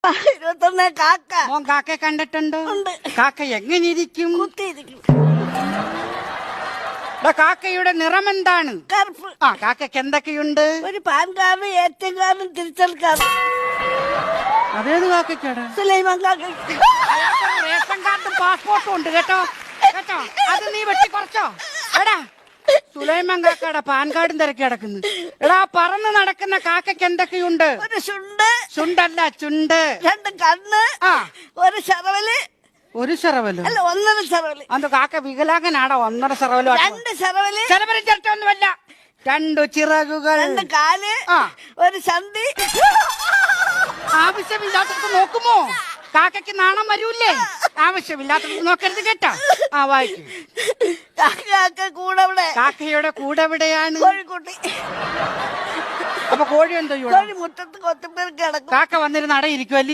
21 കാക്ക. മോൻ കാക്കയെ കണ്ടിട്ടുണ്ടോ? ഉണ്ട്. കാക്ക എങ്ങനെ ഇരിക്കും? കുത്തിയിരിക്കും. കാക്കയുടെ നിറം എന്താണ്? കറുപ്പ്. ആ കാക്കയ്ക്ക് എന്തൊക്കെയുണ്ട്? ഒരു പാൻ കാർഡ്, ATM കാർഡും തിരിച്ചൽ കാർഡ്. അതേത് കാക്കയ്ക്കാടാ? സുലൈമാൻ കാക്ക. റേഷൻ കാർഡും പാസ്പോർട്ടും ഉണ്ട് കേട്ടോ. കേട്ടോ അത് നീ വെട്ടി കുറച്ചോ? എടാ സുലൈമാൻ കാക്കയുടെ പാൻ കാർഡും തിരക്കി കിടക്കുന്നു. എടാ പറന്ന് നടക്കുന്ന കാക്കയ്ക്ക് എന്തൊക്കെയുണ്ട്? ഒരു ചുണ്ട്. ചുണ്ടല്ല ചുണ്ട്. 2 കണ്ണ്. ആ ഒരു ശറവല്. ഒരു ശറവലോ? അല്ല 1.5 ശറവല്. അത് കാക്ക വികലാംഗനാടാ? 1.5 ശറവലോ? 2 ശറവല്. ശരവലും ചിരട്ടൊന്നുമല്ല. 2 ചിറകുകൾ. 2 കാല്. ആ ഒരു ചന്തി. ആവശ്യമില്ലാത്തത് നോക്കുമോ? കാക്കയ്ക്ക് നാണം വരൂല്ലേ? ആവശ്യമില്ലാത്തത് നോക്കരുത് കേട്ടോ. ആ വായിക്കും. കാക്ക കൂടെ ഇവിടെ. കാക്കയുടെ കൂടെ എവിടെയാണ്? കോഴിക്കുട്ടി. അപ്പൊ കോഴി എന്തോ കോഴി മുറ്റത്ത് കൊത്തുപേർക്ക് കിടക്കും. കാക്ക വന്നിരുന്ന് അടയിരിക്കുമല്ലേ?